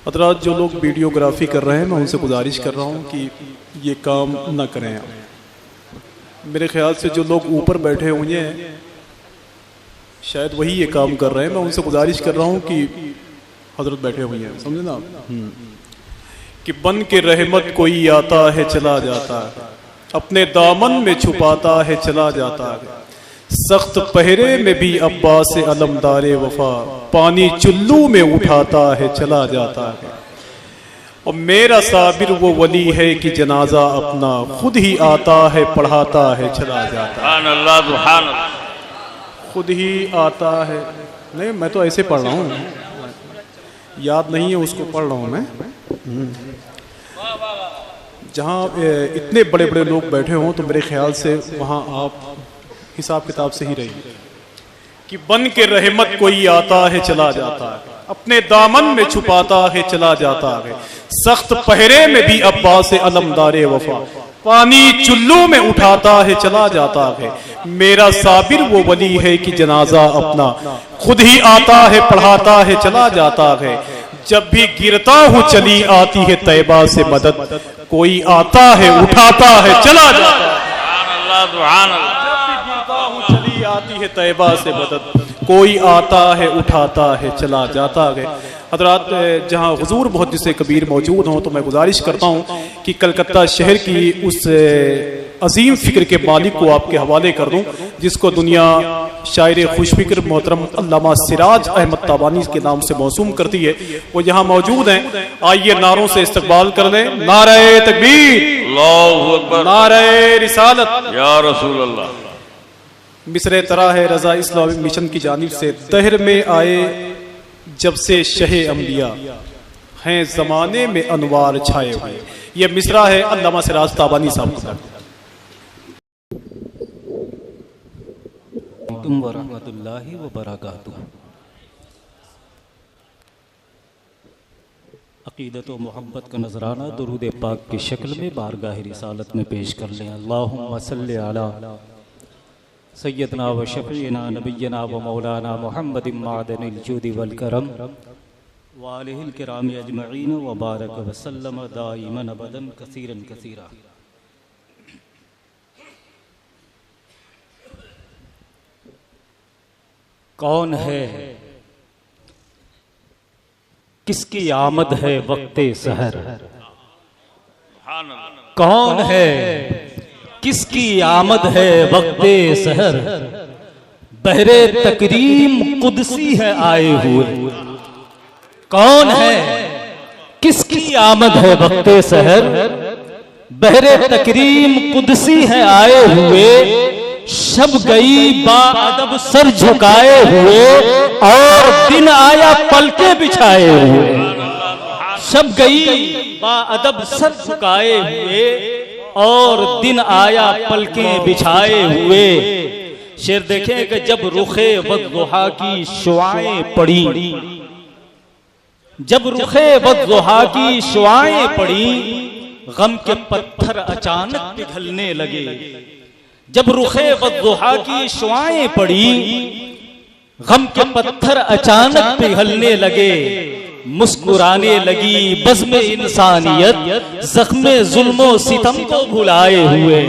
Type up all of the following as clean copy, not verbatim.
हज़रात जो लोग वीडियोग्राफी कर रहे हैं मैं उनसे गुजारिश कर रहा हूँ कि ये काम ना करें आप। मेरे ख्याल से जो लोग ऊपर बैठे हुए हैं शायद वही ये काम कर रहे हैं। मैं उनसे गुजारिश कर रहा हूँ कि हजरत बैठे हुए हैं, समझे ना कि बन के रहमत कोई आता है चला जाता है, अपने दामन में छुपाता है चला जाता है, सख्त पहरे में भी अब्बास अलमदारे वफा पानी चुल्लू में उठाता है चला जाता है। और मेरा साबिर वो वली है कि जनाजा अपना खुद ही आता है पढ़ाता है चला जाता है। खुद ही आता है, नहीं मैं तो ऐसे पढ़ रहा हूँ, याद नहीं है उसको पढ़ रहा हूँ मैं। जहाँ इतने बड़े बड़े लोग बैठे हों तो मेरे ख्याल से वहाँ आप हिसाब किताब से ही रहिए कि बन के रहमत कोई आता है चला जाता है, अपने दामन में छुपाता है चला जाता है, सख्त पहरे में भी अब्बास अलमदारे वफा पानी चुल्लू में उठाता है चला जाता है। मेरा साबिर वो वली है कि जनाजा अपना खुद ही आता है पढ़ाता है चला जाता है। जब भी गिरता हूँ चली आती है तैबा से मदद, कोई आता है उठाता है चला जाता है। चली आती है तैबा से मदद, कोई आता है उठाता है चला जाता है। हजरात जहाँ हुजूर मुहद्दिस कबीर मौजूद हों तो मैं गुजारिश करता हूँ कि कलकत्ता शहर की उस अजीम फिक्र के मालिक को आपके हवाले कर दूं जिसको दुनिया शायर खुशफिक्र मोहतरम अल्लामा सिराज अहमद ताबानी के नाम से मौसूम करती है। वो यहाँ मौजूद हैं, आइए नारों से इस्तकबाल कर लें। नारे तकबीर, अल्लाहू अकबर, नारे रिसालत, या रसूल अल्लाह। मिसरे तरा है रजा इस्लामिक मिशन की जानिब से, दहर में आए जब से शहे अंबिया हैं जमाने में अनवार छाए हुए। ये मिसरा है अल्लामा सिराज ताबानी साहब का। व रहमतुल्लाहि व बरकातुहू। अक़ीदत व मोहब्बत का नजराना दुरूद पाक की शक्ल में बारगाह रिसालत में पेश कर लें। अल्लाहुम्मा सल्लि अला सय्यदना व शफ़ीना नबिय्यना व मौलाना मुहम्मदिन मादनिल जूदि वल करम व आलिहिल किराम अजमईन व बारक व सल्लम दाइमन अबदन कसीरन कसीरा। कौन है किसकी आमद है वक्ते सहर, कौन है किसकी आमद है वक्ते सहर, बहरे तकरीम कुदसी है आए हुए। कौन है किसकी आमद है वक्ते सहर, बहरे तकरीम कुदसी है आए हुए। शब गई बाअदब सर झुकाए हुए और दिन आया पलके बिछाए हुए। शब गई बाअदब सर झुकाए हुए और दिन आया पलके बिछाए हुए। शेर देखें कि जब रुखे वद्दुहा की शुआएं पड़ी, जब रुखे वद्दुहा की शुआएं पड़ी, गम के पत्थर अचानक पिघलने लगे। जब रुखे वद्दुहा की शुआएं पड़ी, गम के पत्थर अचानक पिघलने लगे। मुस्कुराने लगी बज़्म इंसानियत, ज़ख्म जुल्मो सितम को भुलाए हुए।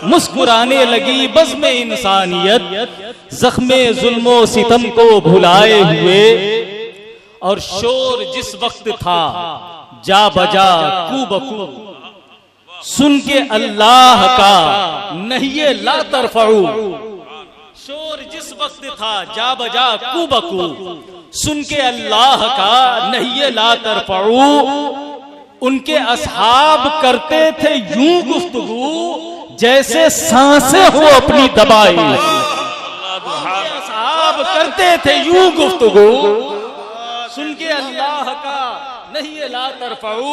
मुस्कुराने लगी बज़्म इंसानियत, ज़ख्म जुल्मो सितम को भुलाए हुए। और शोर जिस वक्त था जा बजा कू बकू, सुन के अल्लाह का नहिए ला तरफ़ऊ। शोर जिस वक्त था जा बजा कू बकू, सुन के अल्लाह का नहिए ला तरफ़ऊ। उनके असहाब करते थे यूं गुफ्तगू जैसे सांसें हो अपनी दबाई। असहाब करते थे यूं गुफ्तगू, सुन के अल्लाह का नहिए ला तरफ़ऊ।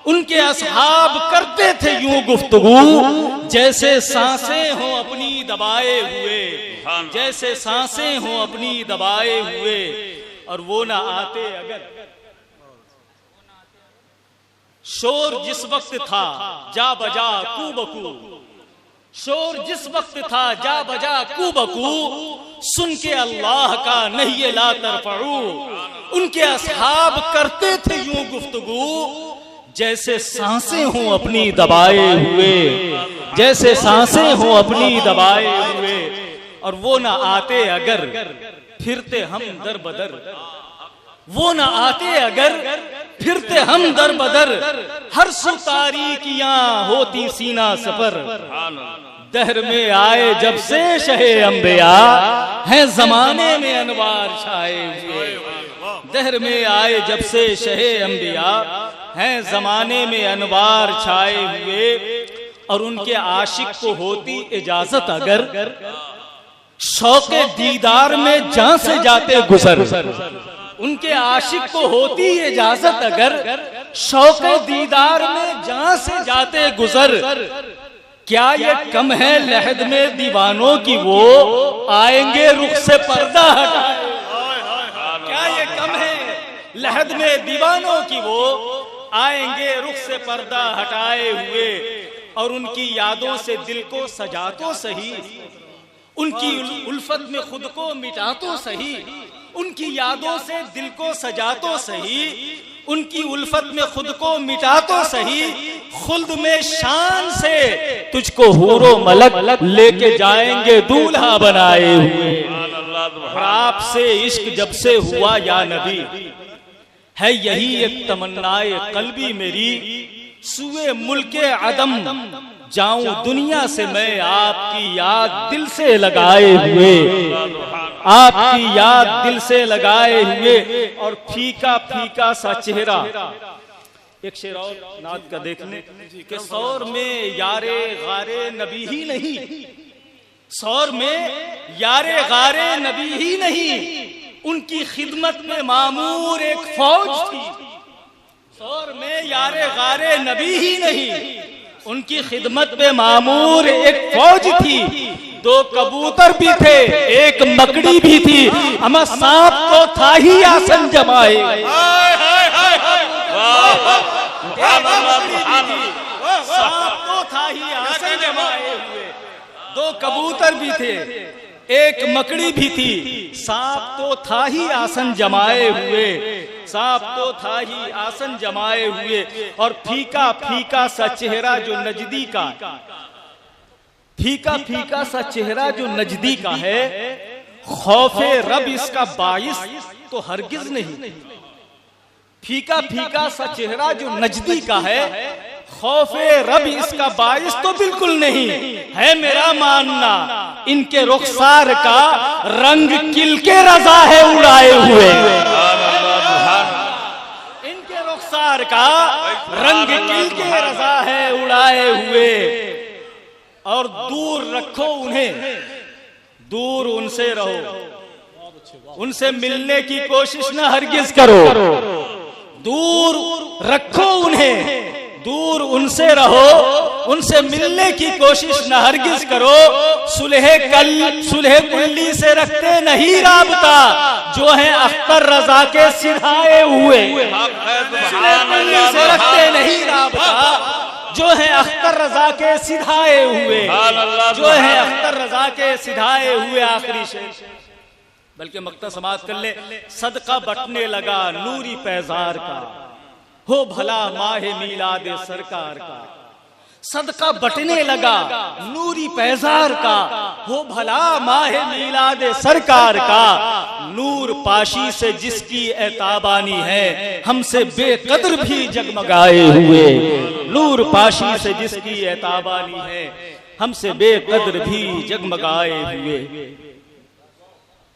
उनके असहाब करते थे यूं गुफ्तगू जैसे सांसें हो अपनी दबाए हुए, जैसे सांसें हो अपनी दबाए हुए। और वो ना आते अगर, शोर जिस वक्त था जा बजा कू बकू, शोर जिस वक्त था जा बजा कू बकू, सुन के अल्लाह का नहीं ला तरफऊ। उनके असहाब करते थे यूं गुफ्तगू जैसे सांसें हों अपनी दबाए हुए, जैसे सांसें हों अपनी दबाए हुए। और वो ना आते अगर फिरते हम दर बदर, वो ना आते अगर फिरते हम दर बदर। हर सू तारीकियां होती सीना सफर। दहर में आए जब से शहे अंबिया, हैं जमाने में अनवार छाए हुए। दहर में आए जब से शहे अंबिया, हैं जमाने में अनवार छाए हुए। और उनके आशिक को होती इजाजत अगर शौके दीदार में जहां से जाते गुजर। उनके आशिक को होती इजाजत अगर शौके दीदार में जहां से जाते गुजर। क्या ये कम है लहद में दीवानों की वो आएंगे रुख से पर्दा हटाए। क्या ये कम है लहद में दीवानों की वो आएंगे रुख से पर्दा हटाए हुए। और उनकी यादों से दिल को सजा तो सही, उनकी उल्फत में खुद को मिटा तो सही। उनकी यादों से दिल को सजा तो सही, उनकी उल्फत में खुद को मिटा तो सही। खुल्द में शान से तुझको हूरो मलक लेके जाएंगे दूल्हा बनाए हुए। और आपसे इश्क जब से हुआ या नबी, है यही एक तमन्नाए कल्बी मेरी। सुए मुल्के अदम जाऊं दुनिया से मैं आपकी याद दिल से लगाए हुए, आपकी याद दिल से लगाए हुए। और फीका फीका सा चेहरा। एक शेर और नात का देखने कि सौर में यारे गारे नबी ही नहीं, सौर में यारे गारे नबी ही नहीं, उनकी खिदमत में मामूर एक फौज थी। सौर में यारे गारे नबी ही नहीं, उनकी खिदमत में मामूर एक फौज थी। दो कबूतर भी थे, एक मकड़ी भी थी, अमा सांप तो था ही आसन जमाए। सांप तो था ही आसन जमाए हुए। दो कबूतर भी थे, एक मकड़ी भी थी, सांप तो था ही आसन जमाए हुए। सांप तो था ही आसन जमाए हुए। और फीका फीका सा चेहरा जो नजदी का, फीका फीका सा चेहरा जो नजदी का है, खौफे रब इसका बाइस तो हरगिज नहीं। फीका फीका सा चेहरा जो नजदी का है, खौफे रब इसका बाइस तो बिल्कुल नहीं है। मेरा मानना इनके रुखसार का रंग किल के रजा है उड़ाए हुए। इनके रुखसार का रंग किल के रजा है उड़ाए हुए। और दूर रखो उन्हें, दूर उनसे रहो, उनसे मिलने की कोशिश न हरगिज करो। दूर रखो उन्हें, दूर उनसे रहो, उनसे मिलने की कोशिश न हरगिज करो। सुलह कुल्ली से रखते नहीं राबता, जो है अख्तर रजा के सिधाए हुए। सुलह कुल्ली से रखते नहीं राबता, जो है अख्तर रजा के सिधाए हुए, जो है अख्तर रजा के सिधाए हुए। आखिरी शेर बल्कि मक्ता समाप्त कर ले। सदका बटने लगा नूरी पैजार का, हो भला माहे मीलाद सरकार का। सदका बटने लगा नूरी पैजार का, हो भला माहे मीलाद सरकार का। नूर पाशी से जिसकी एताबानी है, हमसे बेकदर भी जगमगाए हुए। नूर पाशी से जिसकी एताबानी है, हमसे बेकदर भी जगमगाए हुए।